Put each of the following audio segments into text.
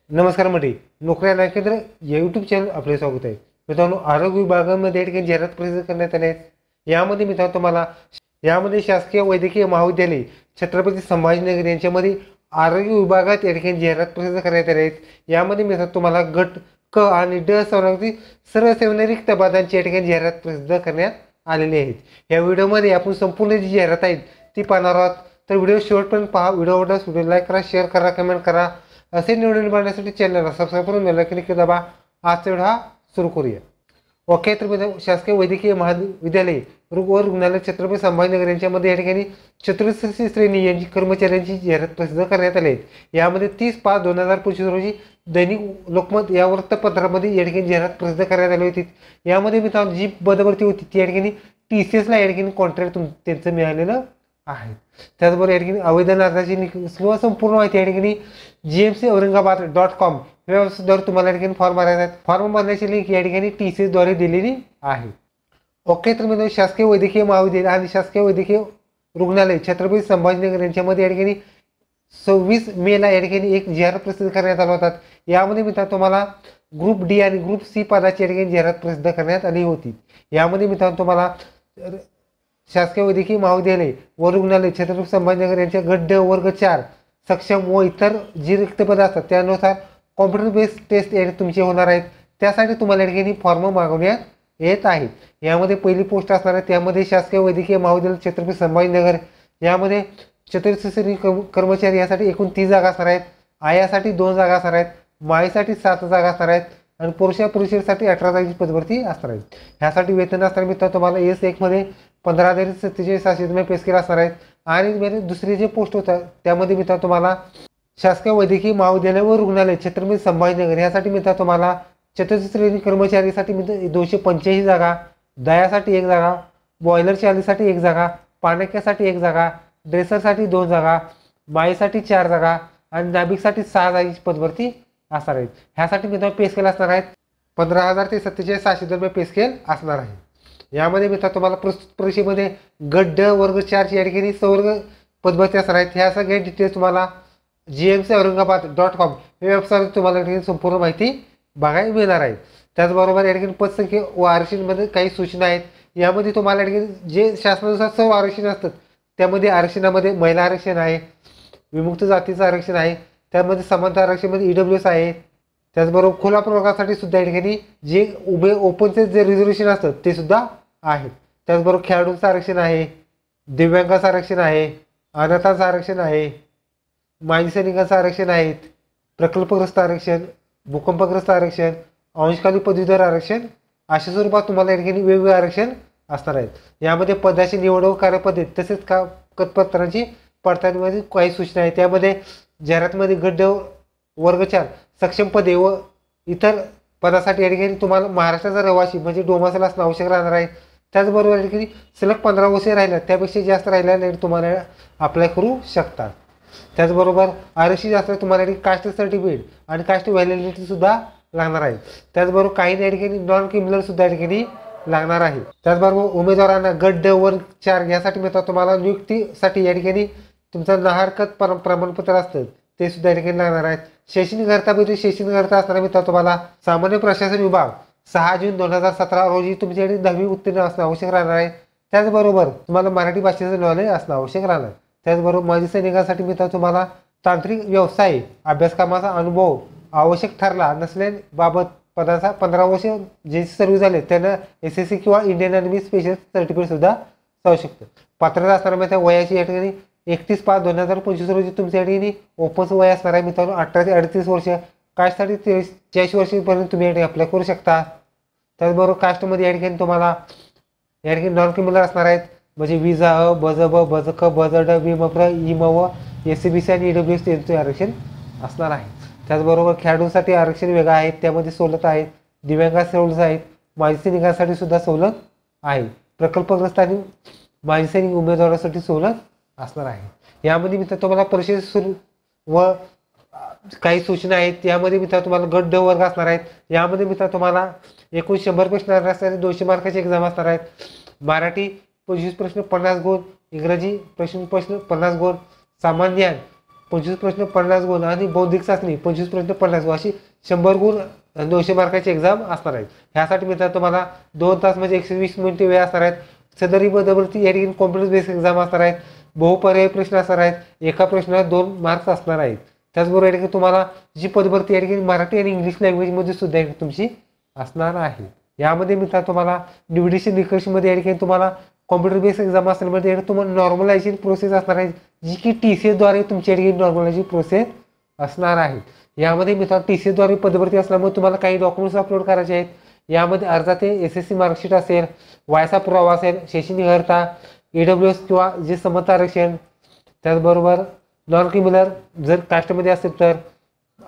नमस्कार मंडळी, नोकरी आणि केंद्र या यूट्यूब चॅनल आपले स्वागत आहे. मित्रांनो, आरोग्य विभागामध्ये ठिकाणी जाहिरात प्रसिद्ध करण्यात आले आहेत. यामध्ये मित्रांनो तुम्हाला शासकीय वैद्यकीय महाविद्यालय छत्रपती संभाजीनगर यांच्यामध्ये आरोग्य विभागात या ठिकाणी जाहिरात प्रसिद्ध करण्यात आले आहेत. यामध्ये मित्रांनो तुम्हाला गट क आणि ड संवर्गातील सर्व सेवना रिक्त पदांची या ठिकाणी जाहिरात प्रसिद्ध करण्यात आलेली आहेत. या व्हिडिओमध्ये आपण संपूर्ण जी जाहिरात आहेत ती पाहणार आहोत. तर व्हिडिओ शेवटपर्यंत पहा. व्हिडिओ आवडल्यास व्हिडिओ लाईक करा, शेअर करा, कमेंट करा. असे निवडून पाहण्यासाठी चॅनलला सबस्क्राईब करून बेल आयकॉन क्लिक दाबा. आजचा व्हिडिओ सुरू करूया. ओके, तर मित्रांनो, शासकीय वैद्यकीय महाविद्यालय व रुग्णालय छत्रपती संभाजीनगर यांच्यामध्ये या ठिकाणी चतुर्थ श्रेणी यांची कर्मचाऱ्यांची जाहिरात प्रसिद्ध करण्यात आली आहे. यामध्ये 30/5/2025 रोजी दैनिक लोकमत या वृत्तपत्रामध्ये या ठिकाणी जाहिरात प्रसिद्ध करण्यात आली होती. यामध्ये मित्रांनो जी पदभरती होती ती या ठिकाणी TCSला या ठिकाणी कॉन्ट्रॅक्ट त्यांचं मिळालेलं आहे. त्याचबरोबर या ठिकाणी आवेदन अर्जाची किंवा संपूर्ण माहिती या ठिकाणी gmcaurangabaad.com या वेबसाईटवर तुम्हाला या ठिकाणी फॉर्म भरायचा आहे. फॉर्म भरण्याची लिंक या ठिकाणी TCSद्वारे दिलेली आहे. ओके, तर मित्रांनो, शासकीय वैद्यकीय महाविद्यालय आणि शासकीय वैद्यकीय रुग्णालय छत्रपती संभाजीनगर यांच्यामध्ये या ठिकाणी 26 मेला या ठिकाणी एक जाहिरात प्रसिद्ध करण्यात आला होता. यामध्ये मित्रांनो तुम्हाला ग्रुप डी आणि ग्रुप सी पदाची या ठिकाणी जाहिरात प्रसिद्ध करण्यात आली होती. यामध्ये मित्रांनो तुम्हाला शासकीय वैद्यकीय महाविद्यालय व रुग्णालय छत्रपती संभाजीनगर यांच्या गट ड वर्ग 4 सक्षम व इतर जी रिक्त पदं असतात त्यानुसार कॉम्प्युटर बेस्ड टेस्ट तुमचे होणार आहेत. त्यासाठी तुम्हाला या ठिकाणी फॉर्म मागवण्यात येत आहे. यामध्ये पहिली पोस्ट असणार आहे. त्यामध्ये शासकीय वैद्यकीय महाविद्यालय छत्रपती संभाजीनगर यामध्ये चतुर्थ श्रेणी कर्मचारी यासाठी एकूण 30 जागा असणार आहेत. आयासाठी 2 जागा असणार आहेत. माईसाठी 7 जागा असणार आहेत आणि पुरुषासाठी 18 जागांची पदभरती असणार आहे. ह्यासाठी वेतन असणार मित्रांनो तुम्हाला S1 मध्ये 15,47,700 पे स्केल असणार आहेत. आणि दुसरी जे पोस्ट होतं त्यामध्ये मित्रांनो तुम्हाला शासकीय वैद्यकीय महाविद्यालय व रुग्णालय छत्रपती संभाजीनगर यासाठी मित्रांनो तुम्हाला चतुर्थ श्रेणी कर्मचारीसाठी 285 जागा, दयासाठी 1 जागा, बॉयलर चालीसाठी 1 जागा, पाणक्यासाठी 1 जागा, ड्रेसरसाठी 2 जागा, माईसाठी 4 जागा आणि नाभिकसाठी 6 जागेची पदभरती असणार आहेत. ह्यासाठी मित्रांनो पे स्केल असणार आहेत 15,000 ते 47,700 पे स्केल असणार आहे. यामध्ये मित्रांनो तुम्हाला प्रस्तुत परीक्षेमध्ये गट ड वर्ग 4 या ठिकाणी संवर्ग पदभरती असणार आहेत. ह्या सगळ्या डिटेल्स तुम्हाला gmcaurangabaad.com या वेबसाईटवर तुम्हाला या ठिकाणी संपूर्ण माहिती बघायला मिळणार आहे. त्याचबरोबर या ठिकाणी पदसंख्या व आरक्षणामध्ये काही सूचना आहेत. यामध्ये तुम्हाला या ठिकाणी जे शासनानुसार सर्व आरक्षण असतात त्यामध्ये आरक्षणामध्ये महिला आरक्षण आहे, विमुक्त जातीचं आरक्षण आहे, त्यामध्ये समानता आरक्षणामध्ये EWS आहे. त्याचबरोबर खुला प्रवर्गासाठी सुद्धा या ठिकाणी जे उभे ओपनचे जे रिझर्वेशन असतात ते सुद्धा आहेत. त्याचबरोबर खेळाडूंचं आरक्षण आहे, दिव्यांगाचं आरक्षण आहे, अनाथांचं आरक्षण आहे, माजी सैनिकांचं आरक्षण आहेत, प्रकल्पग्रस्त आरक्षण, भूकंपग्रस्त आरक्षण, अंशकालीन पदवीधर आरक्षण अशा स्वरूपात तुम्हाला या ठिकाणी वेगवेगळे आरक्षण असणार आहेत. यामध्ये पदाची निवड व कार्यपद्धती तसेच कागदपत्रांची पडताळणीमध्ये काही सूचना आहेत. त्यामध्ये जाहिरातीमध्ये गट ड वर्ग 4 सक्षम पदे व इतर पदासाठी या ठिकाणी तुम्हाला महाराष्ट्राचा रहिवासी म्हणजे डोमासल असणं आवश्यक राहणार आहे. त्याचबरोबर या ठिकाणी सलग 15 वर्ष राहिल्या त्यापेक्षा जास्त राहिल्या तुम्हाला अप्लाय करू शकतात. त्याचबरोबर आरक्षित असल्यास तुम्हाला कास्ट सर्टिफिकेट आणि कास्ट व्हॅलिडिटी सुद्धा लागणार आहे. त्याचबरोबर काही या ठिकाणी नॉन क्रिमिनल सुद्धा या ठिकाणी लागणार आहे. त्याचबरोबर उमेदवारांना गट ड वर्ग 4 यासाठी मिळतात तुम्हाला नियुक्तीसाठी या ठिकाणी तुमचं नाहरकत प्रमाणपत्र असतं ते सुद्धा या ठिकाणी लागणार आहेत. शैक्षणिक अर्हता शैक्षणिक अर्हता असणारा मित्रांनो तुम्हाला सामान्य प्रशासन विभाग 6 जून 2017 रोजी तुमच्या 10वी उत्तीर्ण असणं आवश्यक राहणार आहे. त्याचबरोबर तुम्हाला मराठी भाषेचं नॉलेज असणं आवश्यक राहणार. त्याचबरोबर माजी सैनिकांसाठी मित्रांनो तुम्हाला तांत्रिक व्यवसाय अभ्यासक्रमाचा अनुभव आवश्यक ठरला नसल्याबाबत पदाचा 15 वर्ष जे सर्व्हिस झाले त्यांना SSC किंवा इंडियन आर्मी स्पेशल सर्टिफिकेट सुद्धा जाऊ शकतं. पात्रता असणाऱ्या मित्रांनो वयाची या ठिकाणी 31/5/2025 रोजी तुमच्या ठिकाणी ओपनचं वय असणार आहे मित्रांनो 18 ते 38 वर्ष. कास्टसाठी 40 वर्षापर्यंत तुम्ही या ठिकाणी अप्लाय करू शकता. त्याचबरोबर कास्टमध्ये या ठिकाणी तुम्हाला या ठिकाणी नॉन क्रिमिनल असणार आहेत म्हणजे विजा अ बज ब बज क बज ड वि म प्र इ म व SCBC आणि EWS त्यांचे आरक्षण असणार आहे. त्याचबरोबर खेळाडूंसाठी आरक्षण वेगळं आहे. त्यामध्ये सवलत आहेत, दिव्यांगासाठी सवलत आहेत, माजी सैनिकांसाठी सुद्धा सवलत आहे, प्रकल्पग्रस्त आणि माजी सैनिक उमेदवारासाठी सवलत असणार आहे. यामध्ये मित्रांनो तुम्हाला परीक्षेत सुरू व काही सूचना आहेत. यामध्ये मित्रांनो तुम्हाला गट ड वर्ग असणार आहेत. यामध्ये मित्रांनो तुम्हाला एकूण 100 प्रश्न असणारे 200 मार्काची एक्झाम असणार आहेत. मराठी 25 प्रश्न 50 गुण, इंग्रजी प्रश्न 50 गुण, सामान्य 25 प्रश्न 50 गुण आणि बौद्धिक चाचणी 25 प्रश्न 50 गुण अशी 100 गुण 200 मार्काची एक्झाम असणार आहे. ह्यासाठी मित्रांनो तुम्हाला 2 तास म्हणजे 120 मिनिटे वेळ असणार आहेत. सदरी पदावरती या ठिकाणी कॉम्प्युटर बेस्ड एक्झाम असणार आहेत. बहुपर्यायी प्रश्न असणार आहेत. एका प्रश्नाला 2 मार्क्स असणार आहेत. त्याचबरोबर या ठिकाणी तुम्हाला जी पदभरती या ठिकाणी मराठी आणि इंग्लिश लँग्वेजमध्ये सुद्धा तुमची असणार आहे. यामध्ये मित्रांनो तुम्हाला निवडीचे निकषमध्ये या ठिकाणी तुम्हाला कॉम्प्युटर बेस्ड एक्झाम असल्यामुळे तुम्हाला नॉर्मलायझेशन प्रोसेस असणार आहे, जी की TCS द्वारे तुमच्या ठिकाणी नॉर्मलायझेशन प्रोसेस असणार आहे. यामध्ये मित्रांनो TCS द्वारे पदभरती असल्यामुळे तुम्हाला काही डॉक्युमेंट्स अपलोड करायचे आहेत. यामध्ये अर्जाचे SSC मार्कशीट असेल, वयाचा पुरावा असेल, शैक्षणिक अर्हता, EWS किंवा जे समता आरक्षण, त्याचबरोबर नॉन क्रिमिनल जर कास्टमध्ये असेल तर,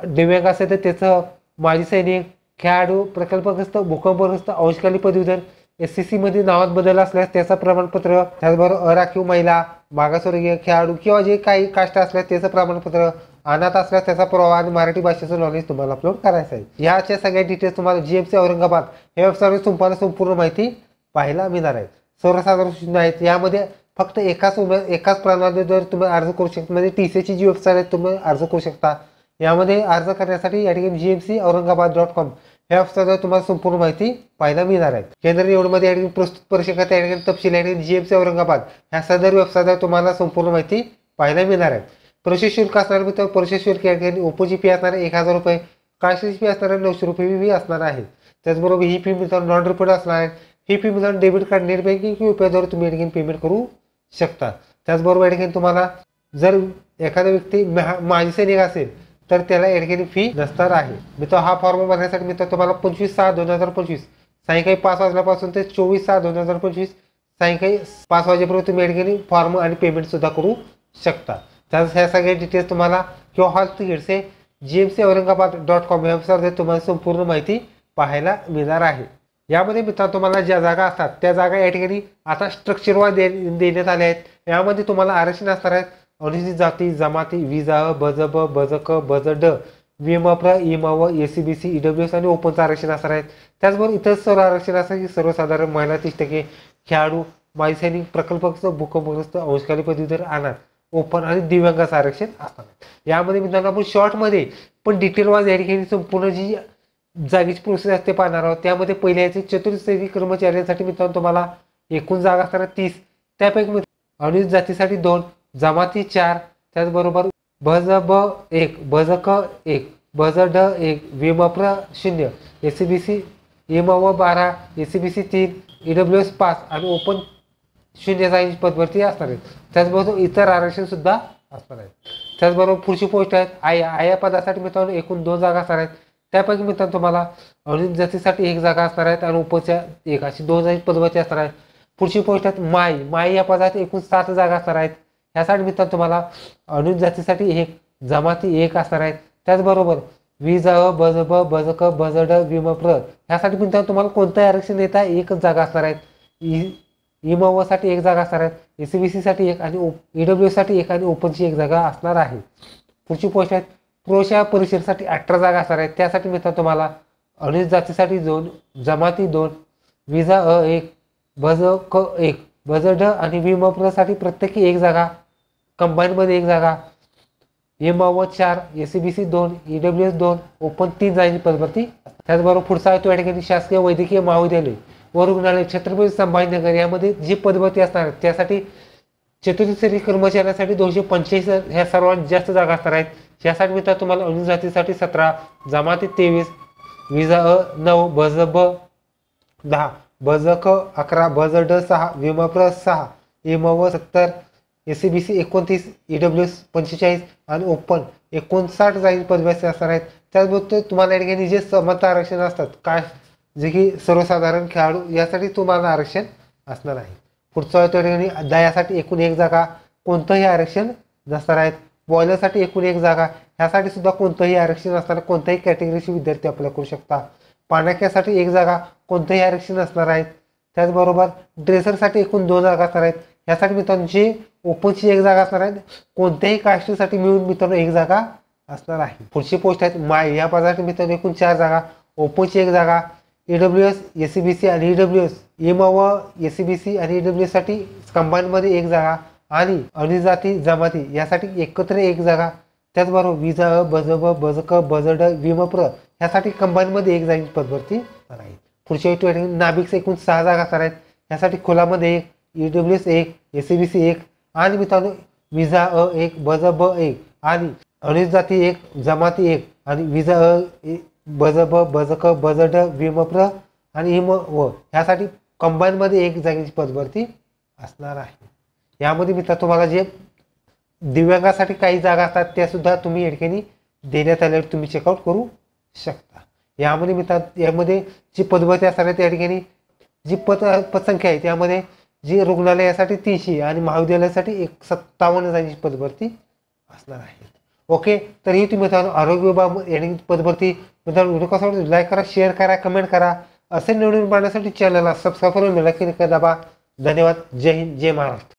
दिव्यांग असेल तर त्याचं, माजी सैनिक, खेळाडू, प्रकल्पग्रस्त, भूकंपग्रस्त, अंशकाली पदवीधर, SCC मध्ये नावात बदल असल्यास त्याचं प्रमाणपत्र, त्याचबरोबर अराखीव महिला, मागासवर्गीय, खेळाडू किंवा जे काही कास्ट असल्यास त्याचं प्रमाणपत्र, अनाथ असल्यास त्याचा पुरावा आणि मराठी भाषेचं नॉलेज तुम्हाला अपलोड करायचं आहे. याच्या सगळ्या डिटेल्स तुम्हाला GMC औरंगाबाद या वेबसाईटवर तुम्हाला संपूर्ण माहिती पाहायला मिळणार आहे. सर्वसाधारण सूचना आहेत. यामध्ये फक्त एकाच प्रणालीद्वारे तुम्ही अर्ज करू शकता. म्हणजे TCSची जी वेबसाईट आहे तुम्ही अर्ज करू शकता. यामध्ये अर्ज करण्यासाठी या ठिकाणी GMCaurangabad.com या वेबसाईटवर तुम्हाला संपूर्ण माहिती पाहायला मिळणार आहे. केंद्रीय निवडमध्ये या ठिकाणी प्रस्तुत परीक्षेकरता या ठिकाणी तपशील या ठिकाणी GMC औरंगाबाद ह्या सदर वेबसाईटवर तुम्हाला संपूर्ण माहिती पाहायला मिळणार आहे. प्रवेश शुल्क असणार मित्र, प्रवेश शुल्क या ठिकाणी ओपनची फी असणार आहे 1000 रुपये, कास्टची फी असणार आहे 900 रुपये फी असणार आहे. त्याचबरोबर ही फी मित्रांनो नॉन रिफंड असणार आहे. ही फी मित्रांनो डेबिट कार्ड, नेट बँकिंग किंवा UPI तुम्ही या ठिकाणी पेमेंट करू शकता. त्याचबरोबर या ठिकाणी तुम्हाला जर एखादा व्यक्ती माजी सैनिक असेल तर त्याला या ठिकाणी फी नसणार आहे. मित्र हा फॉर्म भरण्यासाठी मित्र तुम्हाला 25/6/2025 सायंकाळी 5 वाजल्यापासून ते 24/6/2025 सायंकाळी 5 वाजेपर्यंत तुम्ही या ठिकाणी फॉर्म आणि पेमेंट सुद्धा करू शकता. त्याच ह्या सगळ्या डिटेल्स तुम्हाला किंवा हॉल तिकीट्स हे GMCaurangabad.com या वेबसाईटवर तुम्हाला संपूर्ण माहिती पाहायला मिळणार आहे. यामध्ये मित्रांनो तुम्हाला ज्या जागा असतात त्या जागा या ठिकाणी आता स्ट्रक्चरवार देण्यात आल्या आहेत. यामध्ये तुम्हाला आरक्षण असणार आहेत. अनुसूचित जाती, जमाती, विजा, BJB, BJK, BJD, विमप्र, इमाव, SCBC, EWS आणि ओपनचं आरक्षण असणार आहेत. त्याचबरोबर इतर सर्व आरक्षण असणार की सर्वसाधारण महिला 30%, खेळाडू, माजी सैनिक, प्रकल्पग्रस्त, भूकंपग्रस्त, अंशकाली पदवीधर, अनाथ, ओपन आणि दिव्यांगाचं आरक्षण असणार आहे. यामध्ये मित्रांनो आपण शॉर्टमध्ये पण डिटेलवाईज या ठिकाणी संपूर्ण जी जागेची प्रोसेस असते पाहणार आहोत. त्यामध्ये पहिल्या याचे चतुर्थ कर्मचाऱ्यांसाठी मित्रांनो तुम्हाला एकूण जागा असणार 30. त्यापैकी अनुसूचित जातीसाठी 2, जमाती 4, त्याचबरोबर BJB 1, BJK 1, BJD 1, विमप्र 0, SCBC इमाव 12, SCBC 3, EWS 5 आणि ओपन 0 जागेची पदभरती असणार आहेत. त्याचबरोबर इतर आरक्षण सुद्धा असणार आहेत. त्याचबरोबर पुढची पोस्ट आहेत आया पदासाठी मित्रांनो एकूण 2 जागा असणार आहेत. त्यापैकी मित्रांनो तुम्हाला अनुसूचित जातीसाठी 1 जागा असणार आहेत आणि उपच्या 1 अशी 2 जागेची पदभरती असणार आहेत. पुढची पोस्ट आहेत माई या पदात एकूण 7 जागा असणार आहेत. ह्यासाठी मित्रांनो तुम्हाला अनुसूचित जातीसाठी 1, जमाती 1 असणार आहेत. त्याचबरोबर विजा, BJB, BJK, BJD, विमप्र ह्यासाठी मित्रांनो तुम्हाला कोणतंही आरक्षण देता 1च जागा असणार आहेत. इमावसाठी 1 जागा असणार आहेत. SCBC साठी 1 आणि EWS साठी 1 आणि ओपनची 1 जागा असणार आहे. पुढची पोस्ट आहेत पुरुषा परिषदेसाठी 18 जागा असणार आहेत. त्यासाठी मित्रांनो तुम्हाला अनुसूचित जातीसाठी 2, जमाती 2, विजा 1, BJK 1, BJD आणि विमप्रसाठी प्रत्येकी 1 जागा, कंबाईनमध्ये 1 जागा, इमाव 4, SCBC 2, EWS 2, ओपन 3 जागेची पदभरती. त्याचबरोबर पुढचा आहे तो या ठिकाणी शासकीय वैद्यकीय महाविद्यालय व रुग्णालय छत्रपती संभाजीनगर यामध्ये जी पदभरती असणार आहे त्यासाठी चतुर्थ कर्मचाऱ्यांसाठी 245 ह्या सर्वात जास्त जागा असणार आहेत. यासाठी मित्रांनो तुम्हाला अनुसूचित जातीसाठी 17, जमाती 23, विजा 9, BJB 10, BJK 11, BJD 6, विमप्र 6, इमाव 70, SCBC 29, EWS 45 आणि ओपन 59 जागेची पदभरती असणार आहेत. त्याचबरोबर तुम्हाला या ठिकाणी जे समता आरक्षण असतात काय जे की सर्वसाधारण खेळाडू यासाठी तुम्हाला आरक्षण असणार आहे. पुढचा त्या ठिकाणी दयासाठी एकूण 1 जागा, कोणतंही आरक्षण नसणार आहेत. बॉयलरसाठी एकूण 1 जागा, ह्यासाठी सुद्धा कोणतंही आरक्षण नसणार, कोणत्याही कॅटेगरीचे विद्यार्थी अप्लाय करू शकता. पाण्याक्यासाठी 1 जागा, कोणतंही आरक्षण असणार आहेत. त्याचबरोबर ड्रेसरसाठी एकूण 2 जागा असणार आहेत. यासाठी मित्रांनो जी ओपनची 1 जागा असणार आहे, कोणत्याही कास्टसाठी मिळून मित्रांनो 1 जागा असणार आहे. पुढची पोस्ट आहेत माय या पदासाठी मित्रांनो एकूण 4 जागा, ओपनची 1 जागा, EWS, SCBC आणि EWS, इमाव, SCBC आणि EWS साठी कंबाईनमध्ये 1 जागा आणि अनुसूचित जाती जमाती यासाठी एकत्र 1 जागा, त्याचबरोबर विजा अ बज ब बज क बज ड विमप्र ह्यासाठी कंबाईनमध्ये एक जागेची पदभरती आहे. पुढच्या नाभिकच्या एकूण 6 जागा असणार आहेत. यासाठी खुलामध्ये 1, EWS 1, SABC 1 आणि मित्रांनो विजा अ 1 बज ब 1 आणि अनुसूचित जाती 1 जमाती 1 आणि विजा अ बज ब बज क बज ड विमप्र आणि इम व ह्यासाठी कंबाईनमध्ये एक जागेची पदभरती असणार आहे. यामध्ये मित्र तुम्हाला जे दिव्यांगासाठी काही जागा असतात त्या सुद्धा तुम्ही या ठिकाणी देण्यात आल्यावर तुम्ही चेकआउट करू शकता. यामध्ये यामध्ये जी पदभरती असणार आहे त्या ठिकाणी जी पदसंख्या आहे त्यामध्ये जी रुग्णालयासाठी 300 आणि महाविद्यालयासाठी 57 जागेची पदभरती असणार आहे. ओके, तर ही तुम्ही मित्रांनो आरोग्य विभाग पदभरती मित्रांनो व्हिडिओ कसा वाटतो लाईक करा, शेअर करा, कमेंट करा. असे निवडून पाहण्यासाठी चॅनलला सबस्क्राईब करून बेल आयकॉन दाबा. धन्यवाद. जय हिंद, जय महाराष्ट्र.